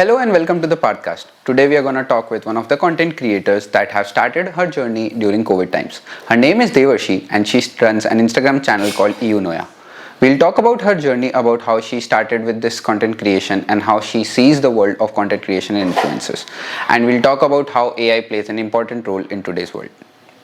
Hello and welcome to the podcast. Today we are going to talk with one of the content creators that have started her journey during COVID times. Her name is Devarshi and she runs an Instagram channel called Eunoya. We'll talk about her journey, about how she started with this content creation and how she sees the world of content creation and influencers. And we'll talk about how AI plays an important role in today's world.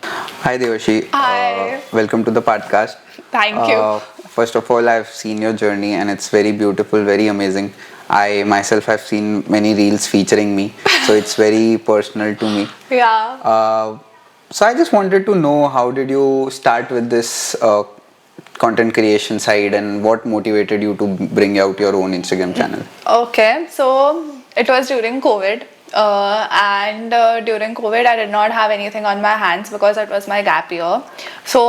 Hi Devarshi. Hi. Welcome to the podcast. Thank you. First of all, I've seen your journey and it's very beautiful, very amazing. I myself have seen many reels featuring me, so it's very personal to me. Yeah. So I just wanted to know, how did you start with this content creation side and what motivated you to bring out your own Instagram channel? Okay. So it was during COVID. And during COVID, I did not have anything on my hands because it was my gap year. So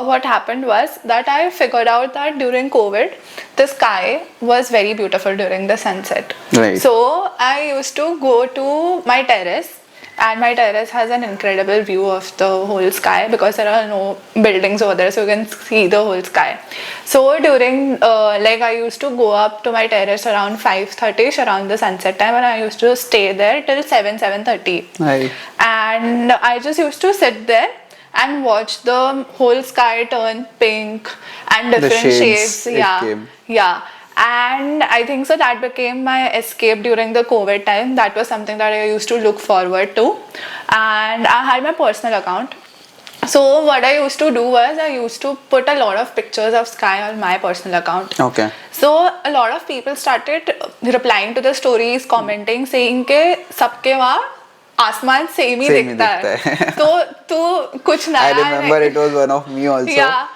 what happened was that I figured out that during COVID, the sky was very beautiful during the sunset. Right. So I used to go to my terrace, and my terrace has an incredible view of the whole sky because there are no buildings over there, so you can see the whole sky. So during I used to go up to my terrace around 5:30 around the sunset time, and I used to stay there till 7:30. Right. And I just used to sit there and watch the whole sky turn pink and different shades. Yeah. And I think so that became my escape during the COVID time. That was something that I used to look forward to. And I had my personal account. So what I used to do was I used to put a lot of pictures of sky on my personal account. Okay. So a lot of people started replying to the stories, commenting, saying के सबके वहाँ आसमान same ही दिखता है. तो तू कुछ नया. I remember it was one of me also. Yeah.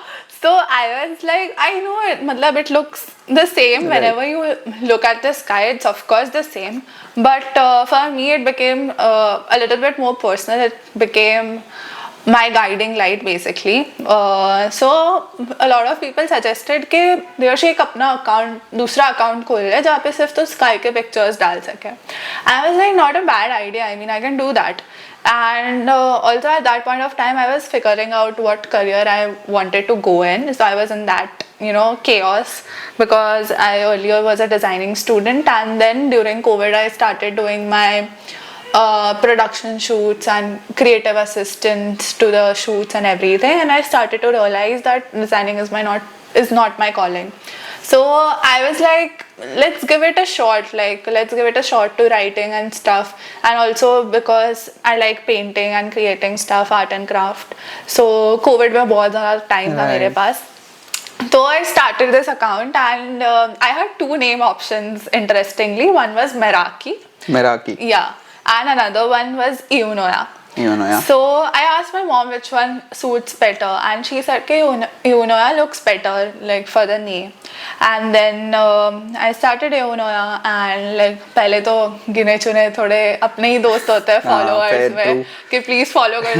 So I was like, I know it, matlab it looks the same whenever you look at the sky. It's of course the same, but for me it became a little bit more personal. It became my guiding light basically. So a lot of people suggested कि देवर्षि एक अपना account दूसरा account खोल ले जहाँ पे सिर्फ तो sky के pictures डाल सके. I was like, not a bad idea. I mean, I can do that. And also at that point of time I was figuring out what career I wanted to go in, so I was in that chaos because I earlier was a designing student, and then during COVID I started doing my production shoots and creative assistance to the shoots and everything, and I started to realize that designing is not my calling. So I was like, let's give it a shot, let's give it a shot to writing and stuff, and also because I like painting and creating stuff, art and craft. So COVID में बहुत ज़्यादा time था मेरे पास. So I started this account, and I had two name options interestingly. One was Meraki. Yeah. And another one was Eunoya. So I asked my mom which one suits better, and she said that Eunoya looks better for the name. And then I started Eunoya, and पहले तो गिने चुने थोड़े अपने ही दोस्त होते हैं followers में कि please follow कर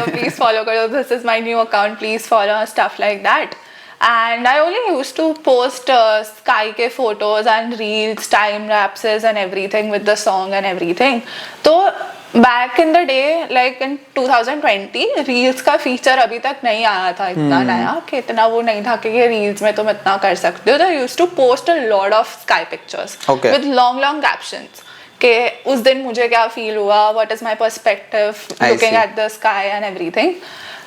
दो, this is my new account, please follow, stuff like that. And I only used to post sky ke photos and reels, time lapses and everything with the song and everything. So back in the day, in 2020, reels का feature अभी तक नहीं आया था इतना नया कि इतना वो नहीं था कि ये reels में तुम इतना कर सकते हो. I used to post a lot of sky pictures with long captions. कि उस दिन मुझे क्या feel हुआ, what is my perspective looking at the sky and everything.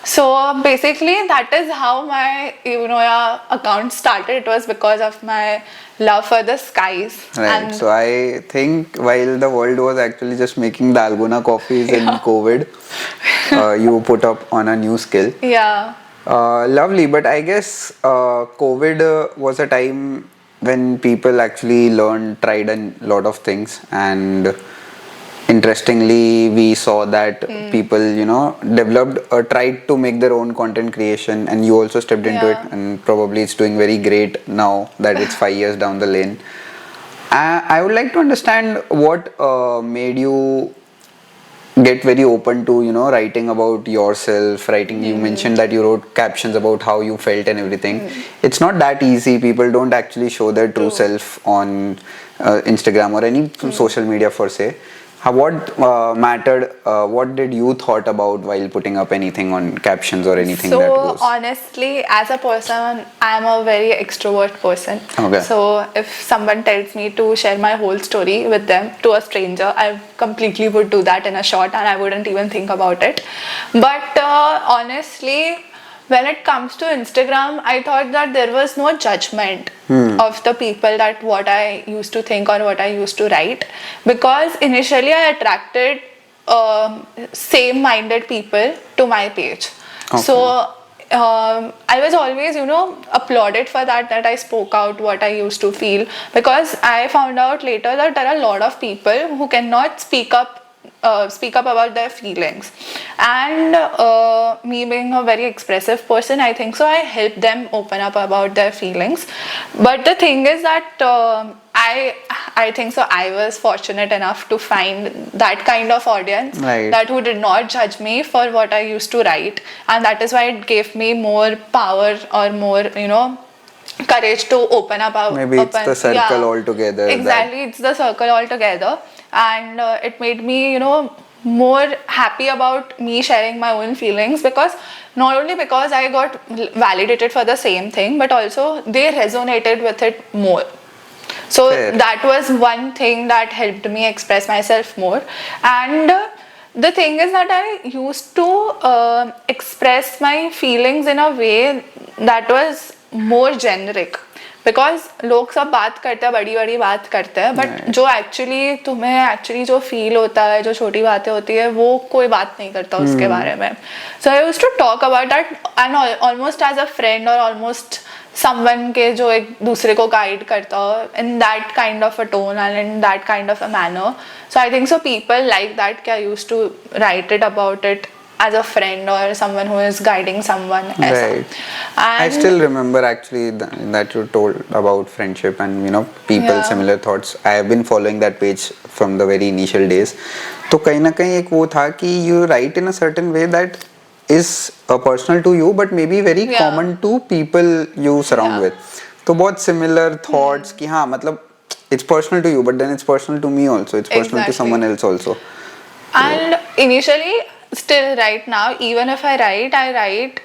So basically that is how my Eunoya account started. It was because of my love for the skies. Right. So I think while the world was actually just making Dalgona coffees in COVID, you put up on a new skill. Yeah. Lovely. But I guess COVID was a time when people actually tried a lot of things, and interestingly we saw that people developed or tried to make their own content creation, and you also stepped into it, and probably it's doing very great now that it's 5 years down the lane. I would like to understand what made you get very open to writing about yourself, you mentioned that you wrote captions about how you felt and everything. It's not that easy. People don't actually show their true self on Instagram or any social media per se. What mattered? What did you thought about while putting up anything on captions or anything that So goes? honestly, as a person, I'm a very extrovert person. Okay. So if someone tells me to share my whole story with them to a stranger, I completely would do that in a shot, and I wouldn't even think about it. But honestly, when it comes to Instagram, I thought that there was no judgment of the people that what I used to think or what I used to write, because initially I attracted same-minded people to my page. So I was always, applauded for that I spoke out what I used to feel, because I found out later that there are a lot of people who cannot speak up about their feelings, and me being a very expressive person, I think so I help them open up about their feelings. But the thing is that I think so I was fortunate enough to find that kind of audience, Right. that who did not judge me for what I used to write, and that is why it gave me more power or more, courage to open up. Maybe it's the circle altogether. Exactly, it's the circle altogether, and it made me, more happy about me sharing my own feelings, because not only because I got validated for the same thing, but also they resonated with it more. So Fair. that was one thing that helped me express myself more. And the thing is that I used to express my feelings in a way that was more generic, because लोग सब बात करते हैं, बड़ी बड़ी बात करते हैं, बट जो एक्चुअली तुम्हें एक्चुअली जो फील होता है, जो छोटी बातें होती है, वो कोई बात नहीं करता उसके बारे में. So I used to talk about that and almost as a friend or almost someone के जो एक दूसरे को गाइड करता हो in that kind of a tone and in that kind of a manner. So I think so people like that कि I used to write it about it as a friend or someone who is guiding someone. Right. I still remember actually that you told about friendship and people similar thoughts. I have been following that page from the very initial days. तो कहीं ना कहीं एक वो था कि you write in a certain way that is personal to you but maybe very common to people you surround with. तो बहुत similar thoughts कि हाँ मतलब it's personal to you but then it's personal to me also. It's personal to someone else also. And initially, still right now, even if I write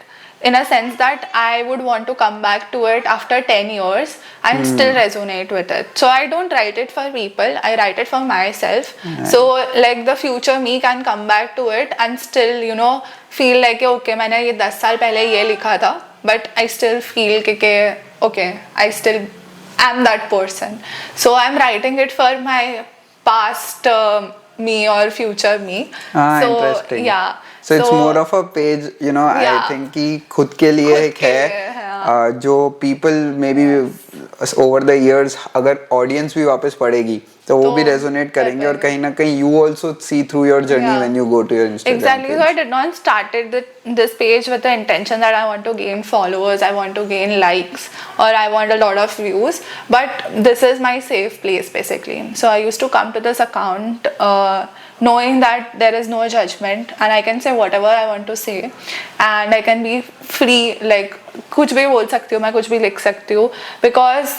in a sense that I would want to come back to it after 10 years and still resonate with it. So I don't write it for people, I write it for myself. So like the future me can come back to it and still, feel like, okay, मैंने ये 10 साल पहले ये लिखा था, but I still feel कि okay, I still am that person. So I'm writing it for my past me or future me. Interesting. So it's more of a page, I think कि खुद के लिए एक है जो people maybe over the years अगर audience भी वापस पढ़ेगी तो वो भी resonate करेंगे और कहीं ना कहीं you also see through your journey when you go to your Instagram exactly page. So I did not started this page with the intention that I want to gain followers, I want to gain likes, or I want a lot of views, but this is my safe place basically. So I used to come to this account knowing that there is no judgment and I can say whatever I want to say and I can be free, like कुछ भी बोल सकती हूँ मैं, कुछ भी लिख सकती हूँ, because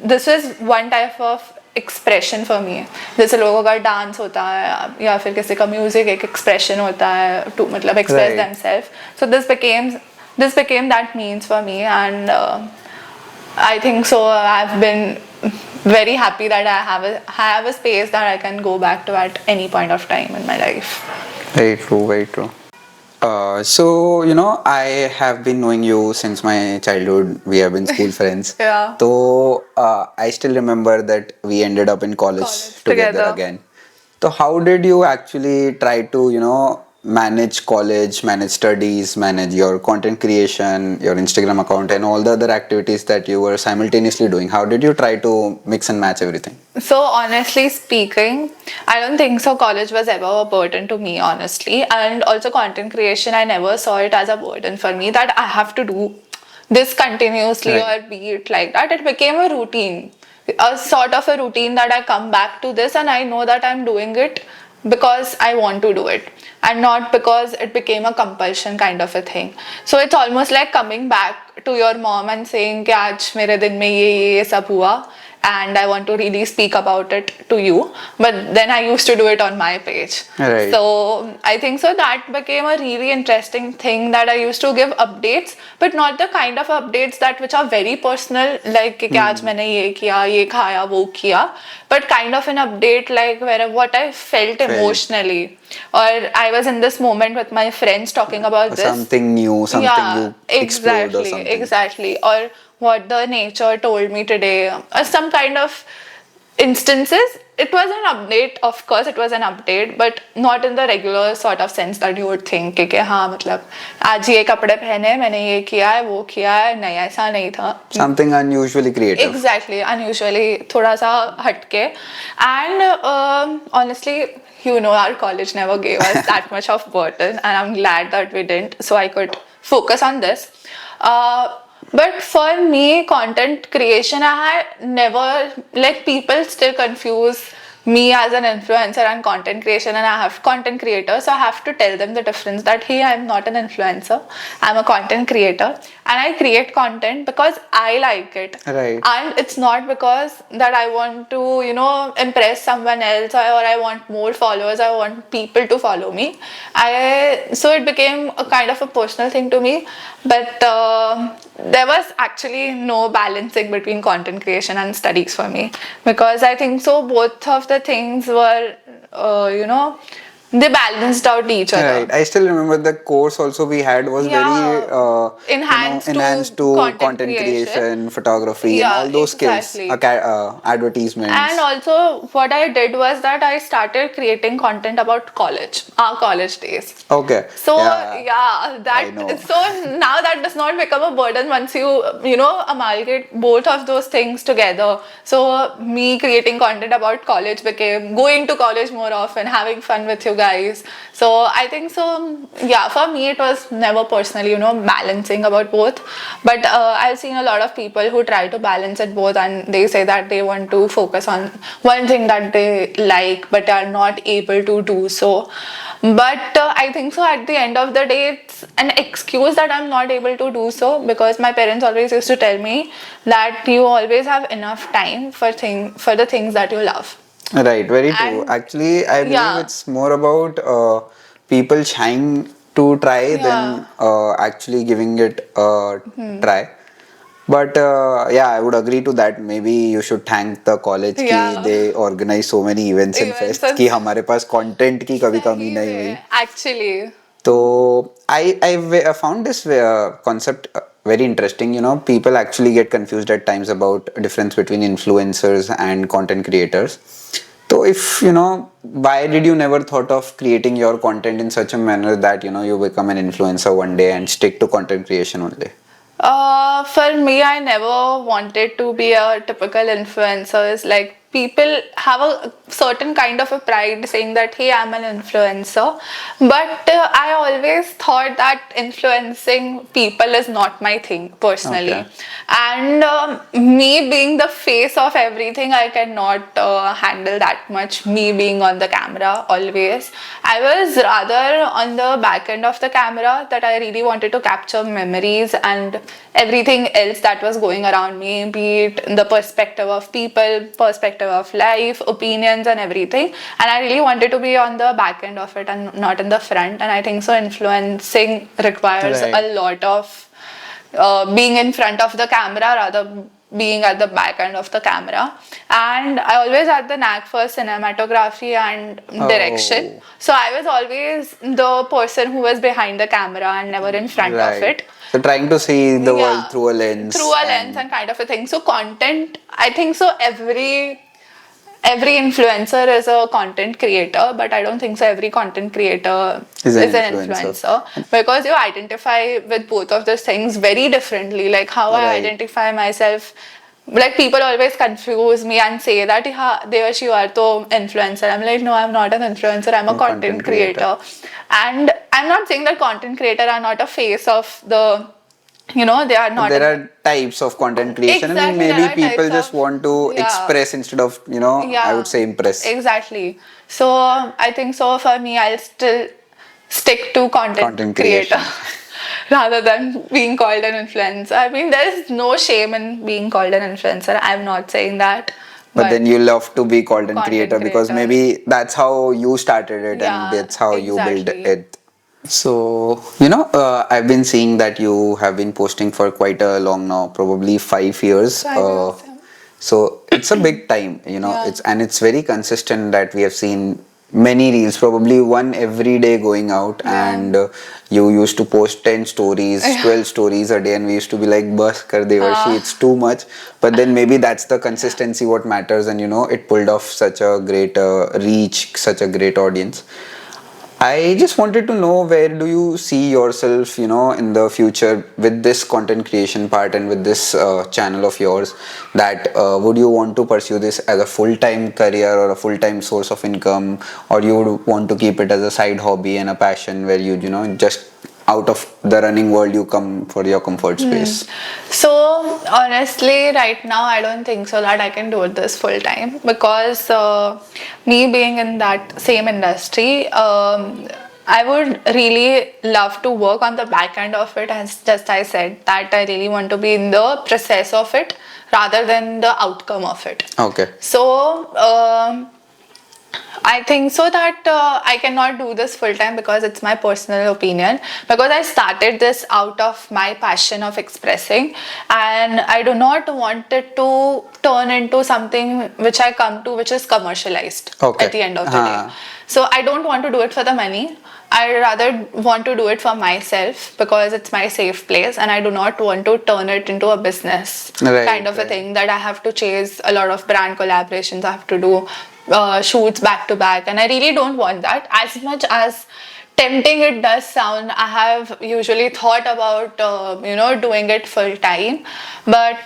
this is one type of expression for me. जैसे लोगों का डांस होता है या फिर किसी का म्यूजिक एक एक्सप्रेशन होता है टू मतलब express themselves. So this became that means for me and I think so I have been very happy that I have a space that I can go back to at any point of time in my life. Very true, very true. So I have been knowing you since my childhood. We have been school friends. So I still remember that we ended up in college together again. So how did you actually try to manage college, manage studies, manage your content creation, your Instagram account, and all the other activities that you were simultaneously doing? How did you try to mix and match everything? So honestly speaking, I don't think so college was ever a burden to me, honestly. And also content creation, I never saw it as a burden for me that I have to do this continuously or be it like that. It became a routine, a sort of a routine that I come back to this and I know that I'm doing it because I want to do it and not because it became a compulsion kind of a thing. So it's almost like coming back to your mom and saying कि आज मेरे दिन में ये सब हुआ and I want to really speak about it to you. But then I used to do it on my page. Right. So I think so that became a really interesting thing, that I used to give updates, but not the kind of updates that which are very personal, like कि आज मैंने ये किया, ये खाया, वो किया, but kind of an update like where what I felt emotionally, or I was in this moment with my friends talking about this. Something new, something you explored or something. Exactly. Or what the nature told me today, or some kind of instances. It was an update, of course, it was an update, but not in the regular sort of sense that you would think कि हाँ मतलब आज ये कपड़े पहने, मैंने ये किया है, वो किया है, नहीं ऐसा नहीं था. Something unusually creative. Exactly, unusually, थोड़ा सा हटके. And honestly, you know, our college never gave us that much of burden, and I'm glad that we didn't, so I could focus on this. But for me, content creation, I had never, like, people still confuse me as an influencer and content creation, and I have content creator, so I have to tell them the difference that hey, I'm not an influencer, I'm a content creator, and I create content because I like it. Right. And it's not because that I want to, you know, impress someone else, or I want more followers, I want people to follow me. So it became a kind of a personal thing to me. But there was actually no balancing between content creation and studies for me, because I think so both of the things were, you know, they balanced out each other. Right. I still remember the course also we had was very enhanced to content creation, photography, and all those exactly. skills, advertisements. And also, what I did was that I started creating content about college, our college days. Okay. So I know. so now that does not become a burden once you know, amalgamate both of those things together. So me creating content about college became going to college more often, having fun with you guys. So I think so, yeah, for me it was never personally, you know, balancing about both. But I've seen a lot of people who try to balance it both, and they say that they want to focus on one thing that they like but are not able to do so. But I think so at the end of the day, it's an excuse that I'm not able to do so, because my parents always used to tell me that you always have enough time for the things that you love. Right, very true. And Actually, I believe it's more about people trying to try than actually giving it a try. But yeah, I would agree to that. Maybe you should thank the college कि they organize so many events and fests कि हमारे पास content की कभी कमी नहीं हुई. Actually. So I found this concept very interesting. You know, people actually get confused at times about difference between influencers and content creators. So if you know, why did you never thought of creating your content in such a manner that you know you become an influencer one day and stick to content creation only? For me, I never wanted to be a typical influencer. It's like people have a certain kind of a pride saying that hey, I'm an influencer, but I always thought that influencing people is not my thing personally. Okay. And me being the face of everything, I cannot handle that much, me being on the camera always. I was rather on the back end of the camera, that I really wanted to capture memories and everything else that was going around me, be it the perspective of people, perspective of life, opinions and everything. And I really wanted to be on the back end of it and not in the front. And I think so influencing requires a lot of being in front of the camera rather being at the back end of the camera. And I always had the knack for cinematography and direction. So I was always the person who was behind the camera and never in front of it. So trying to see the world through a lens. Through a lens and kind of a thing. So content, I think so every influencer is a content creator, but I don't think so every content creator is an influencer, because you identify with both of those things very differently. Like how I identify myself, like people always confuse me and say that Devarshi, you are the influencer. I'm like, no, I'm not an influencer, I'm a content creator. And I'm not saying that content creator are not a face of the, you know, they are not. There are types of content creation. Exactly, I mean, maybe people just want to express instead of, you know, I would say impress. Exactly. So I think so for me, I'll still stick to content creator. rather than being called an influencer. I mean, there is no shame in being called an influencer. I'm not saying that, But but then you love to be called an content creator because creator. maybe that's how you started it and Yeah, that's how you build exactly. it. So, I've been seeing that you have been posting for quite a long now, probably 5 years. 5 years. So it's a big time, Yeah. it's very consistent that we have seen many reels, probably one every day going out, Yeah. and you used to post 10 stories, Yeah. 12 stories a day, and we used to be like, bus kar Devarshi, Uh, it's too much. But then maybe that's the consistency what matters, and it pulled off such a great reach, such a great audience. I just wanted to know, where do you see yourself, in the future with this content creation part and with this channel of yours? That would you want to pursue this as a full-time career or a full-time source of income, or you would want to keep it as a side hobby and a passion where just out of the running world you come for your comfort space? So honestly, right now I don't think so that I can do this full time because me being in that same industry, I would really love to work on the back end of it. As just I said, that I really want to be in the process of it rather than the outcome of it. Okay. So I think so that I cannot do this full time because it's my personal opinion. Because I started this out of my passion of expressing, and I do not want it to turn into something which I come to, which is commercialized Okay. at the end of the day. So I don't want to do it for the money. I rather want to do it for myself because it's my safe place, and I do not want to turn it into a business Right, kind of a right. thing that I have to chase a lot of brand collaborations. I have to do shoots back to back, and I really don't want that. As much as tempting it does sound, I have usually thought about doing it full time, but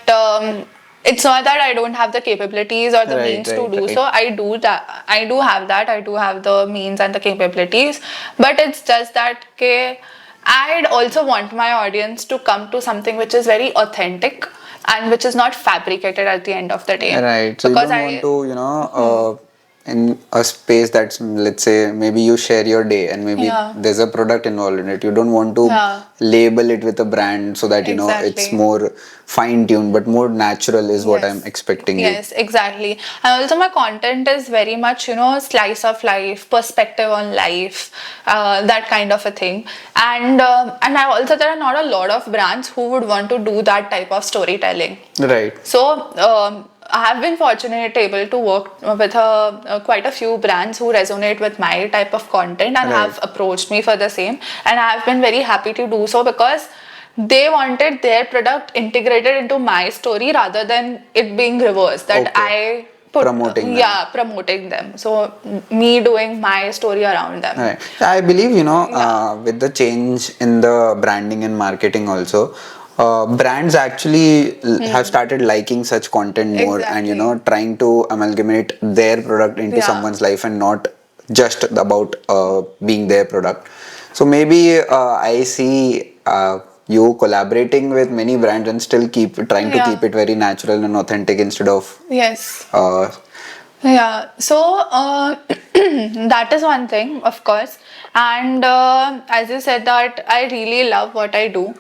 it's not that I don't have the capabilities or the Right, means to right, do right. so. I do that. I do have that. I do have the means and the capabilities, but it's just that I'd also want my audience to come to something which is very authentic and which is not fabricated at the end of the day. Right. So you Because don't want to, in a space that's, let's say, maybe you share your day and maybe Yeah. there's a product involved in it. You don't want to Yeah. label it with a brand so that, it's Exactly. more fine-tuned, but more natural is what I'm Yes. expecting you. Yes, exactly. And also my content is very much, slice of life, perspective on life, that kind of a thing. And I also, there are not a lot of brands who would want to do that type of storytelling. Right. So I have been fortunate able to work with quite a few brands who resonate with my type of content and Right. have approached me for the same. And I have been very happy to do so because they wanted their product integrated into my story rather than it being reversed. That Okay. I put, Promoting them. yeah, promoting them. So me doing my story around them. Right. I believe, Yeah. with the change in the branding and marketing also, brands actually have started liking such content more and, Exactly. trying to amalgamate their product into Yeah. someone's life and not just about being their product. So maybe I see you collaborating with many brands and still trying to Yeah. keep it very natural and authentic instead of Yes. uh, Yeah, so that is one thing, of course. And as you said, that I really love what I do.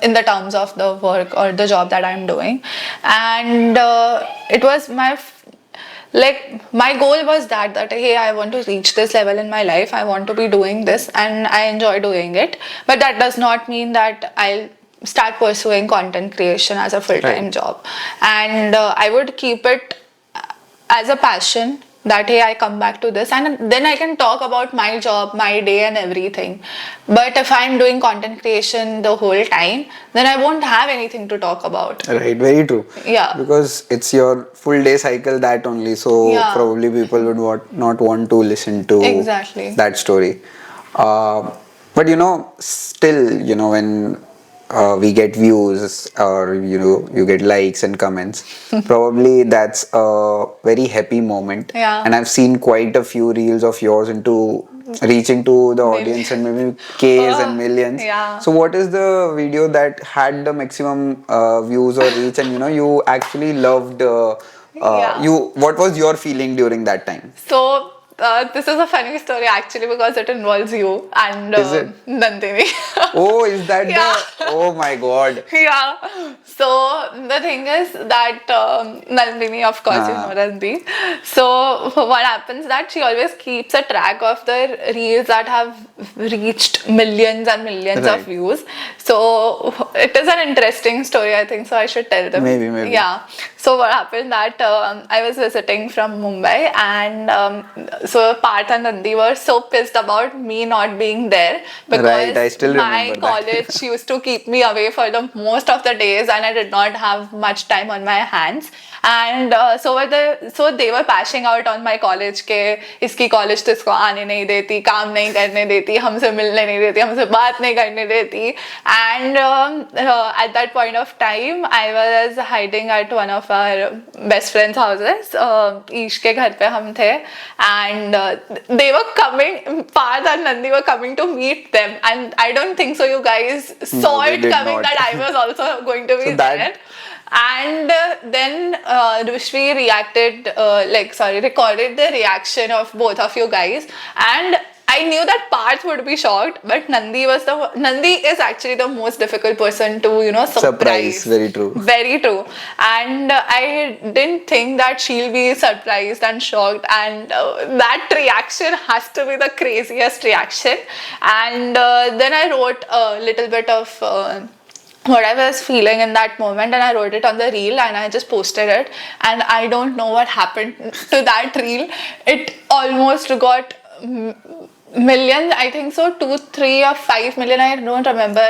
In the terms of the work or the job that I'm doing, and it was my goal was that hey, I want to reach this level in my life. I want to be doing this, and I enjoy doing it. But that does not mean that I'll start pursuing content creation as a full-time right. job, and I would keep it as a passion, that hey, I come back to this and then I can talk about my job, my day and everything. But if I'm doing content creation the whole time, then I won't have anything to talk about. Right, very true. Yeah. Because it's your full day cycle that only, so Yeah. probably people would not want to listen to Exactly. that story. But still, when we get views or you get likes and comments, probably that's a very happy moment. Yeah. And I've seen quite a few reels of yours into reaching to the audience and maybe Ks and millions. Yeah. So what is the video that had the maximum views or reach, and you actually loved Yeah. what was your feeling during that time? So this is a funny story actually because it involves you and Is it? Nandini. Oh, is that Yeah. the? Oh my God. Yeah. So the thing is that Nandini, of course, you know Uh, Nandini. So what happens that she always keeps a track of the reels that have reached millions and millions of right. views. So it is an interesting story, I think. So I should tell them. Maybe. Yeah. So what happened that I was visiting from Mumbai, and so Parth and Nandi were so pissed about me not being there Right. I because still my remember college that. used to keep me away for the most of the days, and I did not have much time on my hands. And so they were bashing out on my college के इसकी college तो इसको आने नहीं देती, काम नहीं करने देती, हमसे मिलने नहीं देती, हमसे बात नहीं करने देती. And at that point of time, I was hiding at one of our best friends' houses. ईश के घर पे हम थे, and they were coming. Parth and Nandi were coming to meet them, and I don't think so. You guys No, saw they it did coming not. that I was also going to be So that there. And then Rushvi recorded the reaction of both of you guys, and I knew that Parth would be shocked, but Nandi is actually the most difficult person to surprise. surprise. Very true. Very true. And I didn't think that she'll be surprised and shocked, and that reaction has to be the craziest reaction. And then I wrote a little bit of what I was feeling in that moment, and I wrote it on the reel and I just posted it. And I don't know what happened to that reel. It almost got millions, I think so, 2, 3 or 5 million. I don't remember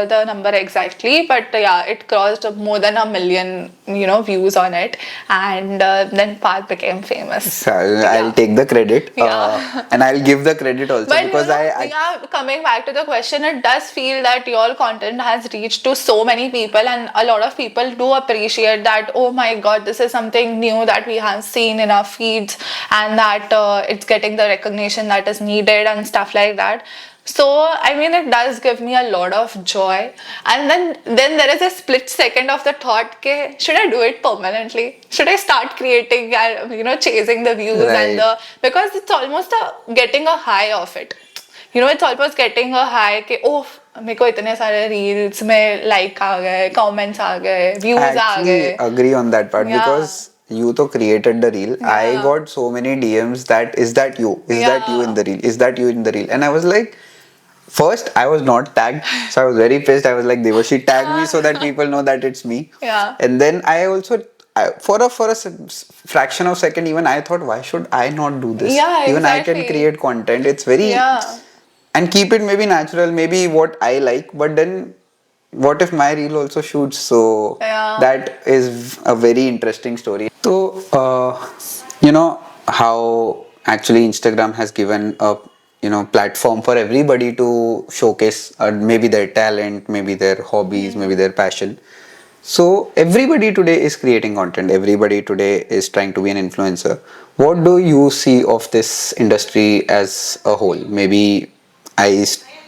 the number exactly, but yeah, it crossed more than a million, views on it. And then Parth became famous. So Yeah. I'll take the credit. Yeah. And I'll give the credit also But because yeah, coming back to the question, it does feel that your content has reached to so many people, and a lot of people do appreciate that. Oh my God, this is something new that we have seen in our feeds, and that it's getting the recognition that is needed and stuff like that. So I mean, it does give me a lot of joy. And then there is a split second of the thought, okay, should I do it permanently? Should I start creating and chasing the views and Right. because it's almost getting a high of it. It's almost getting a high कि ओह मेरे को इतने सारे reels में like आ गए, comments आ गए, I views uh actually गए. agree on that part Yeah. because you to created the reel. I Yeah. got so many DMs that is that you? Is that you in the reel? Is that you in the reel? And I was like, first I was not tagged, so I was very pissed. I was like, Devarshi, tag me so that people know that it's me. Yeah. And then I also for a fraction of second even I thought, why should I not do this? Yeah, Even I can exactly. create content. It's very Yeah. and keep it maybe natural, maybe what I like, but then what if my reel also shoots? So Yeah. that is a very interesting story. So you know how actually Instagram has given a platform for everybody to showcase maybe their talent, maybe their hobbies, maybe their passion. So everybody today is creating content. Everybody today is trying to be an influencer. What do you see of this industry as a whole? Maybe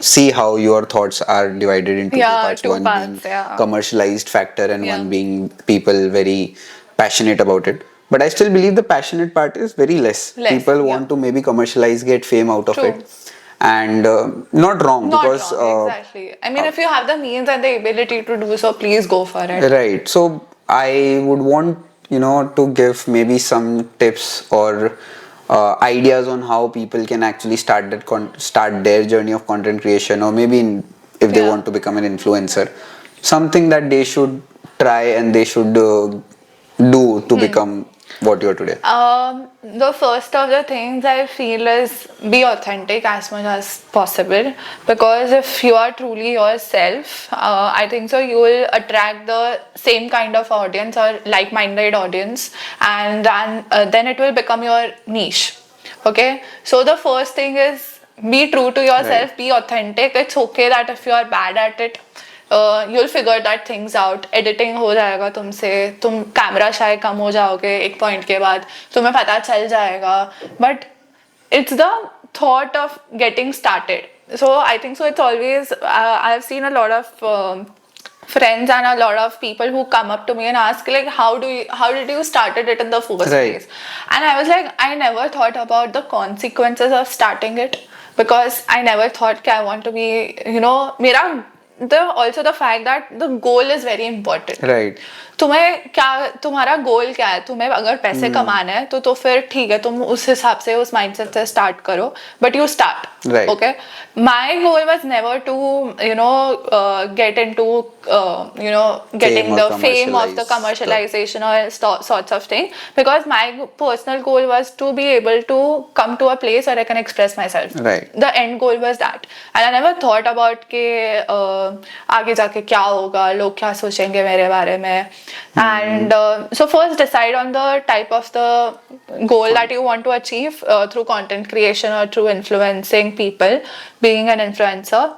see how your thoughts are divided into two Yeah, parts. two One being parts, yeah. commercialized factor and Yeah. one being people very passionate about it. But I still believe the passionate part is very less. Less, People yeah. want to maybe commercialize, get fame out of True. it. And not wrong Not because wrong, exactly. I mean, if you have the means and the ability to do so, please go for it. right. So I would want to give maybe some tips or ideas on how people can actually start their journey of content creation, or maybe if they Yeah. want to become an influencer, something that they should try and they should do to become what you're today. The first of the things I feel is be authentic as much as possible, because if you are truly yourself, I think so you will attract the same kind of audience or like-minded audience, and then it will become your niche. Okay, so the first thing is be true to yourself, Right. be authentic. It's okay that if you are bad at it, you'll figure that things out. Editing हो जाएगा तुमसे, तुम camera shy कम हो जाओगे एक point के बाद, तुम्हें पता चल जाएगा. But it's the thought of getting started. So I think so it's always I've seen a lot of friends and a lot of people who come up to me and ask like how did you started it in the first Right. place, and I was like, I never thought about the consequences of starting it, because I never thought that I want to be, mera the fact that the goal is very important. Right. तुम्हें क्या, तुम्हारा गोल क्या है, तुम्हें अगर पैसे कमाना है तो फिर ठीक है, तुम उस हिसाब से उस माइंडसेट से स्टार्ट करो, but you start. Right. Okay, my goal was never to get into getting Fame or the fame of the commercialize commercialization or sorts of thing, because my personal goal was to be able to come to a place where I can express myself. Right. The end goal was that, and I never thought about के आगे जाके क्या होगा, लोग क्या सोचेंगे मेरे बारे में. And so first decide on the type of the goal that you want to achieve through content creation or through influencing people, being an influencer.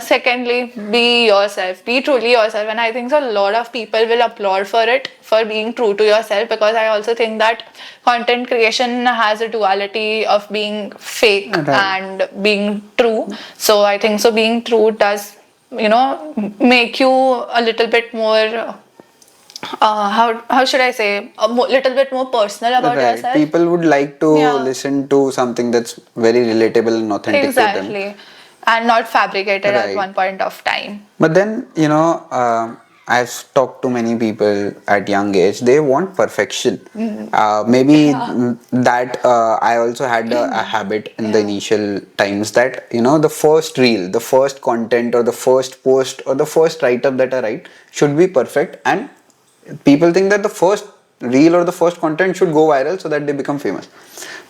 Secondly, be yourself, be truly yourself, and I think so a lot of people will applaud for it, for being true to yourself, because I also think that content creation has a duality of being fake Right. and being true. So I think so being true does make you a little bit more how should I say, a little bit more personal about Right. yourself. People would like to Yeah. listen to something that's very relatable and authentic to them. Exactly, and not fabricated at Right. one point of time. But then, I've talked to many people at young age. They want perfection. Maybe that I also had a habit in the Yeah. initial times that, the first reel, the first content or the first post or the first write-up that I write should be perfect. And people think that the first reel or the first content should go viral so that they become famous.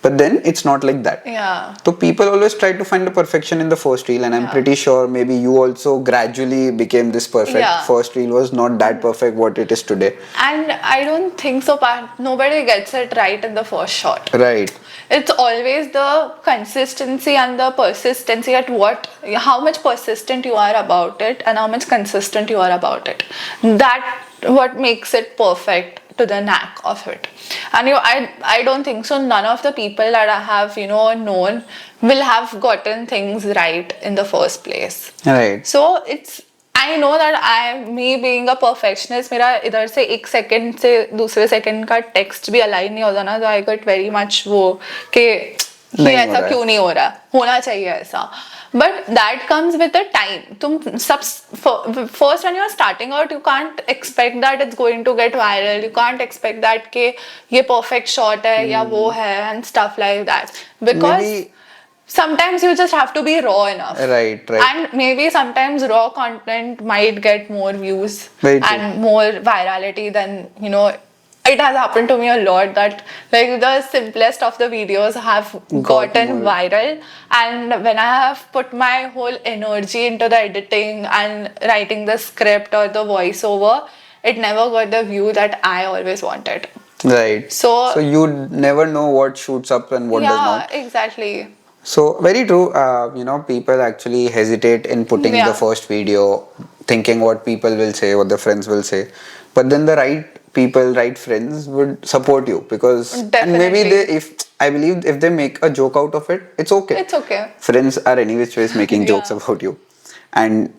But then it's not like that. Yeah. So people always try to find the perfection in the first reel, and I'm Yeah. pretty sure maybe you also gradually became this perfect. Yeah. First reel was not that perfect what it is today. And I don't think so. Nobody gets it right in the first shot. Right. It's always the consistency and the persistency at how much persistent you are about it and how much consistent you are about it. That what makes it perfect to the knack of it. And I don't think so. None of the people that I have known will have gotten things right in the first place. Right. So I know that me being a perfectionist, मेरा इधर से एक second से दूसरे second का text भी align नहीं होता ना, तो I got very much वो कि ये नहीं हो ऐसा रहा है. क्यों नहीं हो रहा, होना चाहिए ऐसा. But that comes with the time. First when you are starting out, you can't expect that it's going to get viral. You can't expect that कि ये perfect shot है या वो है and stuff like that. Because Maybe- sometimes you just have to be raw enough. Right. And maybe sometimes raw content might get more views Very true. and more virality than, it has happened to me a lot that like the simplest of the videos have gotten more. viral, and when I have put my whole energy into the editing and writing the script or the voiceover, it never got the view that I always wanted. Right. So you never know what shoots up and what does not. yeah, exactly. So very true. People actually hesitate in putting Yeah. the first video, thinking what people will say, what their friends will say. But then the right people, right friends would support you because and maybe Definitely. I believe if they make a joke out of it, it's okay. It's okay. Friends are any which ways making jokes Yeah. about you, and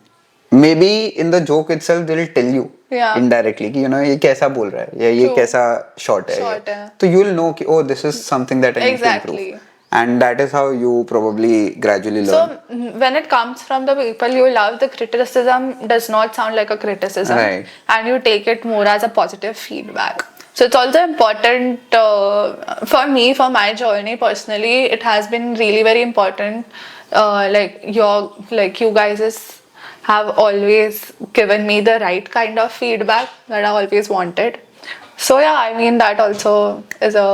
maybe in the joke itself they'll tell you Yeah. indirectly कि ये कैसा बोल रहा है या ये True. कैसा short है Short है. तो you'll know कि oh this is something that I need to Exactly. improve. And that is how you probably gradually learn. So when it comes from the people you love, the criticism does not sound like a criticism, Right. and you take it more as a positive feedback. So it's also important for me, for my journey personally. It has been really very important. You guys have always given me the right kind of feedback that I always wanted. So yeah, I mean that also is a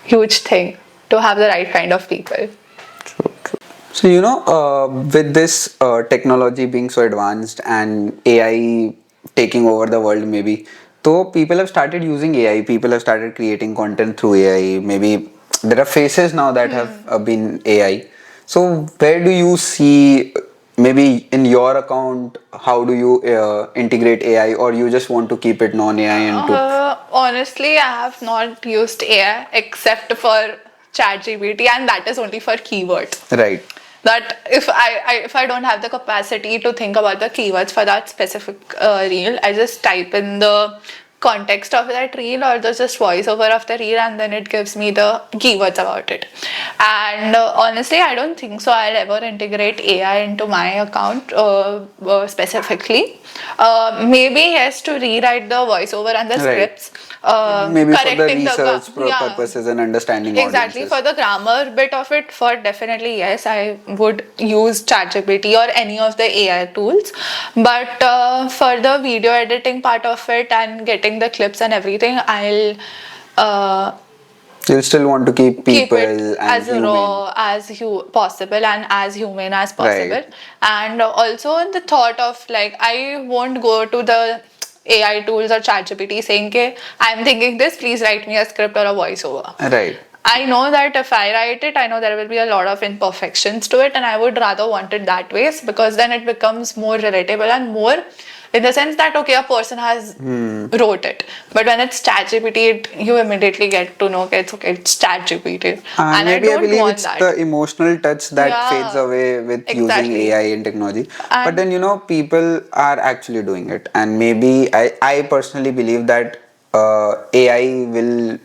huge thing, to have the right kind of people. So, with this technology being so advanced and AI taking over the world, maybe, so people have started using AI, people have started creating content through AI. Maybe there are faces now that have been AI. So, where do you see, maybe in your account, how do you integrate AI, or you just want to keep it non-AI and to Honestly, I have not used AI except for ChatGPT, and that is only for keywords. right? that if I don't have the capacity to think about the keywords for that specific reel, I just type in the context of that reel or the just voiceover of the reel, and then it gives me the keywords about it. And honestly, I don't think so I'll ever integrate AI into my account specifically. Maybe yes, to rewrite the voiceover and the Right. scripts, Maybe for the correcting the research yeah. purposes and understanding Exactly, audiences. for the grammar bit of it, for definitely yes, I would use ChatGPT or any of the AI tools. But for the video editing part of it and getting the clips and everything, I'll uh, You'll still want to keep keep it people and as human. raw as possible and as human as possible. Right. And also in the thought of like, I won't go to the AI tools or ChatGPT saying, "Okay, I'm thinking this. Please write me a script or a voiceover." Right. I know that if I write it, I know there will be a lot of imperfections to it, and I would rather want it that way because then it becomes more relatable and more in the sense that okay, a person has wrote it. But when it's ChatGPT, you immediately get to know okay, it's ChatGPT, And and I maybe I don't believe want it's the that. emotional touch that fades Yeah, away with using exactly. AI and technology. But And then, people are actually doing it. And maybe I personally believe that AI will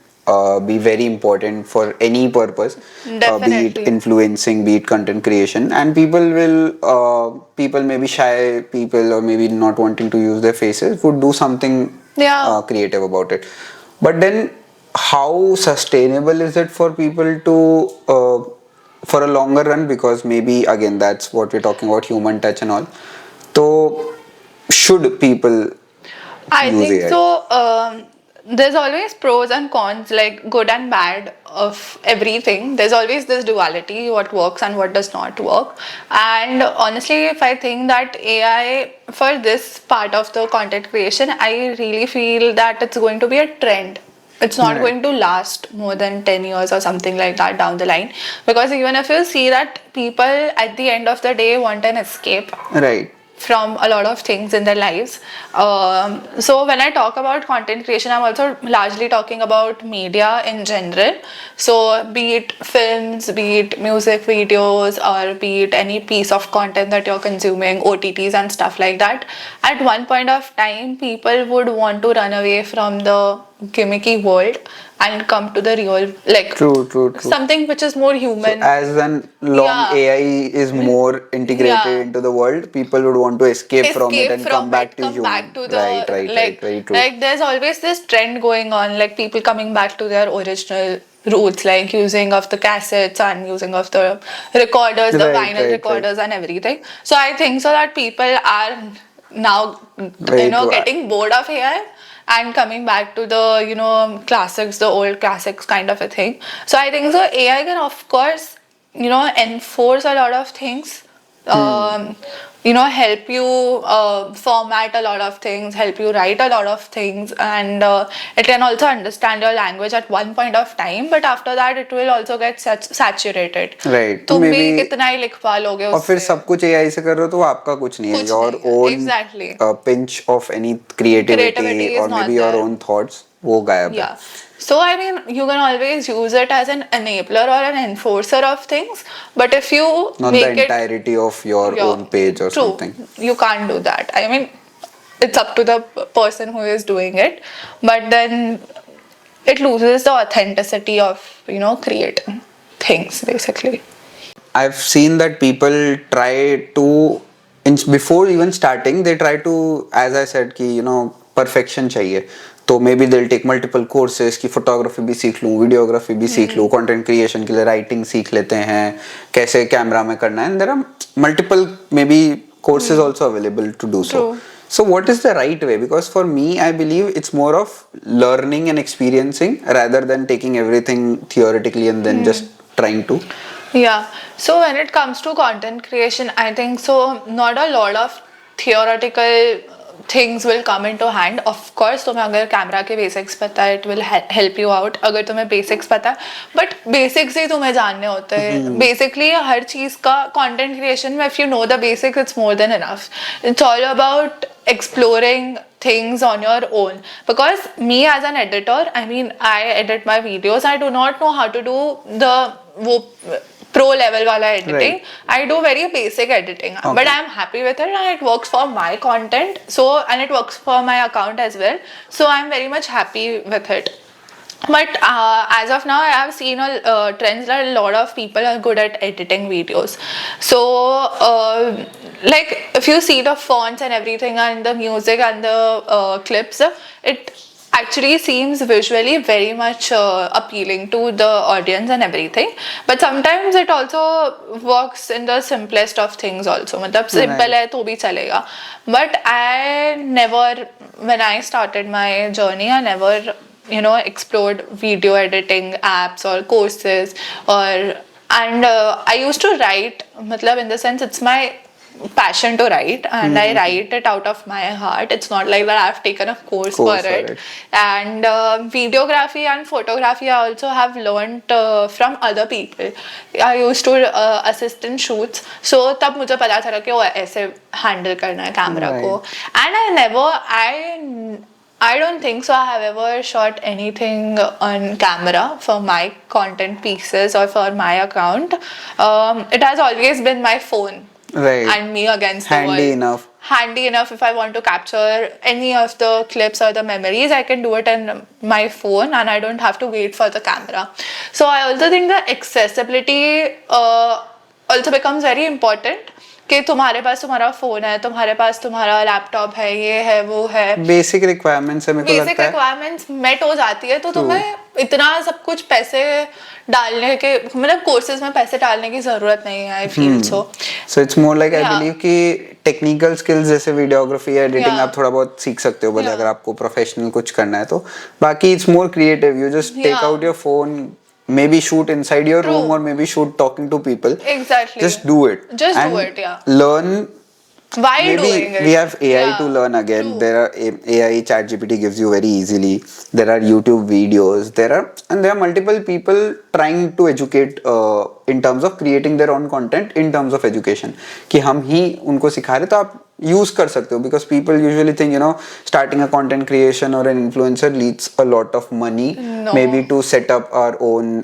be very important for any purpose, be it definitely, influencing, be it content creation. And people maybe shy people or maybe not wanting to use their faces would do something yeah. creative about it. But then, how sustainable is it for people to, for a longer run? Because maybe again, that's what we're talking about, human touch and all. So, should people I use think AI? so. There's always pros and cons, like good and bad of everything. There's always this duality, what works and what does not work. And honestly, if I think that AI for this part of the content creation, I really feel that it's going to be a trend. It's not Right, going to last more than 10 years or something like that down the line. Because even if you see that people at the end of the day want an escape right, from a lot of things in their lives. So when I talk about content creation, I'm also largely talking about media in general. So be it films, be it music videos, or be it any piece of content that you're consuming, OTTs and stuff like that. At one point of time, people would want to run away from the gimmicky world and come to the real, like true, true, true. something which is more So, human. as an long Yeah. AI is more integrated Yeah, into the world, people would want to escape from it escape and come from it, back to come back human. to Right, the right, right. Very true. there's always this trend going on, like people coming back to their original roots, like using of the cassettes and using of the recorders, the Right, vinyl right, right. recorders and everything. So I think so that people are now Very true. getting bored of AI and coming back to the classics, the old classics kind of a thing. So I think so AI can of course enforce a lot of things, um, help you format a lot of things, help you write a lot of things, and it can also understand your language at one point of time. But after that, it will also get saturated. Right. तो तुम भी maybe कितना ही लिखवा लोगे और फिर उससे, सब कुछ एआई से कर रहे हो तो वो आपका कुछ नहीं है. कुछ योर नहीं है. Own Exactly. Pinch of any creativity Creativity is और मे not be your there. Own thoughts वो गायब है. Yeah. So, I mean, you can always use it as an enabler or an enforcer of things, but if you Not the make it, entirety of your yeah, own page or true, something. you can't do that. I mean, it's up to the person who is doing it, but then it loses the authenticity of, creating things basically. I've seen that people try to, before even starting, they try to, as I said, कि perfection चाहिए. तो may be दिल take multiple courses की photography भी सीख लूँ, videography भी सीख लूँ, कंटेंट क्रिएशन के लिए राइटिंग सीख लेते हैं, कैसे कैमरा में करना है. There are multiple maybe courses also available to do so. True. So what is the right way? Because for me, I believe it's more of learning and experiencing rather than taking everything theoretically and then just trying to. Yeah. So when it comes to content creation, I think so not a lot of theoretical things will come into hand. Of course, तुम्हें अगर camera के basics पता है, it will help you out. अगर तुम्हें basics पता है, but basics ही तुम्हें जानने होते हैं. Basically हर चीज का content creation में if you know the basics, it's more than enough. It's all about exploring things on your own, because me as an editor, I mean, I edit my videos, I do not know how to do the pro level wala editing. Right. I do very basic editing, but Okay. I'm happy with it and it works for my content. So, and it works for my account as well. So I'm very much happy with it. But as of now, I have seen trends that a lot of people are good at editing videos. So, like if you see the fonts and everything and the music and the clips, it actually seems visually very much appealing to the audience and everything. But sometimes it also works in the simplest of things also. मतलब simple है तो भी चलेगा. But I never, when I started my journey, I never explored video editing apps or courses or and I used to write matlab in the sense it's my passion to write and I write it out of my heart. It's not like that I've taken a course for it. And videography and photography I also have learned from other people. I used to assist in shoots, so तब मुझे पता चला कि वो ऐसे handle करना है camera को. And I don't think so I have ever shot anything on camera for my content pieces or for my account. It has always been my phone. Right. And me against the wall. Handy enough. Handy enough if I want to capture any of the clips or the memories, I can do it in my phone and I don't have to wait for the camera. So I also think the accessibility also becomes very important. कि तुम्हारे पास तुम्हारा phone है, तुम्हारे पास तुम्हारा laptop है, ये है वो है, बेसिक रिक्वायरमेंट्स है मेरे को लगता है, बेसिक रिक्वायरमेंट्स मेट हो जाती है तो तुम्हें इतना सब कुछ पैसे डालने के मतलब कोर्सेज में पैसे डालने की जरूरत नहीं है. I feel so it's more like I believe कि टेक्निकल स्किल्स जैसे वीडियोग्राफी या एडिटिंग आप थोड़ा बहुत सीख सकते हो, बट अगर आपको प्रोफेशनल कुछ करना है तो बाकी it's more creative. You just take out your phone, maybe shoot inside your room or maybe shoot talking to people. Exactly. Just do it. Just do it, yeah. Learn. While maybe doing it. We have AI to learn again. True. There are AI ChatGPT gives you very easily. There are YouTube videos. There are multiple people trying to educate in terms of creating their own content in terms of education. कि हम ही उनको सिखा रहे तो आप use कर सकते हो, because people usually think starting a content creation or an influencer needs a lot of money. No. Maybe to set up our own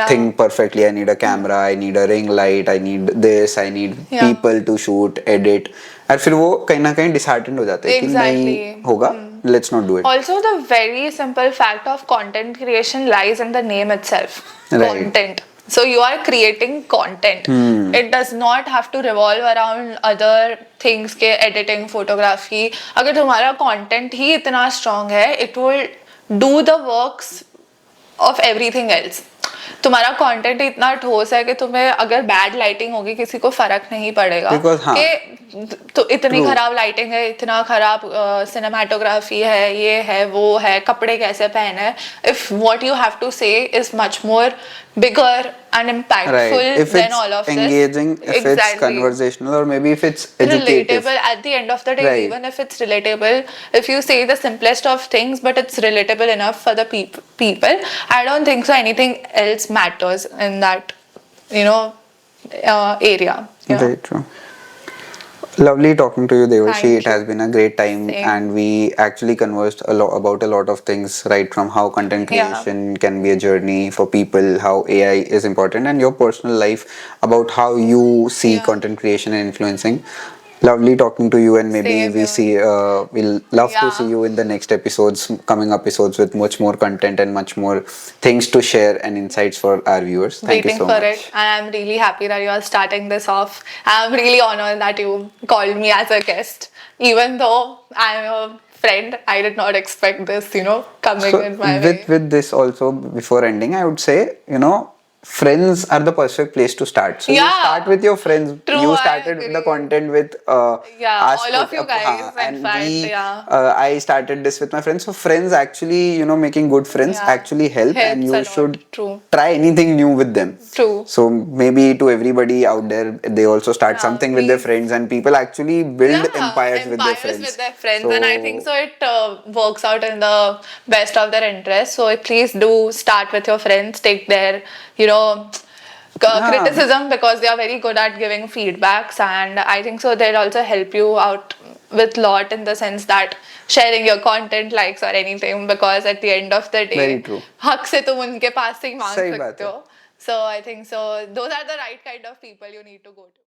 thing perfectly. I need a camera, I need a ring light, I need this, I need people to shoot, edit. और फिर वो कहीं ना कहीं disheartened हो जाते हैं कि नहीं होगा, let's not do it. Also, the very simple fact of content creation lies in the name itself. Right. Content. So you are creating content. It does not have to revolve around other things के editing, photography. अगर तुम्हारा content ही इतना strong है, it will do the works of everything else. तुम्हारा content इतना ठोस है कि तुम्हें अगर बैड लाइटिंग होगी किसी को फर्क नहीं पड़ेगा कि तो इतनी खराब लाइटिंग है, इतना खराब सिनेमाटोग्राफी है, ये है वो है, कपड़े कैसे पहने. If what you have to say is much more bigger and impactful than all of this. If it's engaging, if it's conversational, or maybe if it's educative. Relatable at the end of the day, even if it's relatable, if you say the simplest of things but it's relatable enough for the people, I don't think so anything else matters in that area. Very true. Lovely talking to you, Devarshi. It has been a great time. Same. And we actually conversed about a lot of things, right from how content creation can be a journey for people, how AI is important, and your personal life, about how you see content creation and influencing. Lovely talking to you, and maybe we'll love to see you in the next coming episodes with much more content and much more things to share and insights for our viewers. Thank you so much. Waiting for it, and I'm really happy that you are starting this off. I'm really honored that you called me as a guest, even though I'm a friend. I did not expect this, coming in my way. With this also, before ending, I would say, friends are the perfect place to start. So you start with your friends. True, you started the content with all of you guys. And I started this with my friends. So friends actually, making good friends actually help, and you should try anything new with them. True. So maybe to everybody out there, they also start something with their friends, and people actually build empires with their friends. And I think so it works out in the best of their interest. So please do start with your friends. Take their criticism, because they are very good at giving feedbacks, and I think so they'll also help you out with lot in the sense that sharing your content, likes or anything, because at the end of the day Very true. हक से तुम उनके पास से ही मांग सकते हो. So I think so. Those are the right kind of people you need to go to.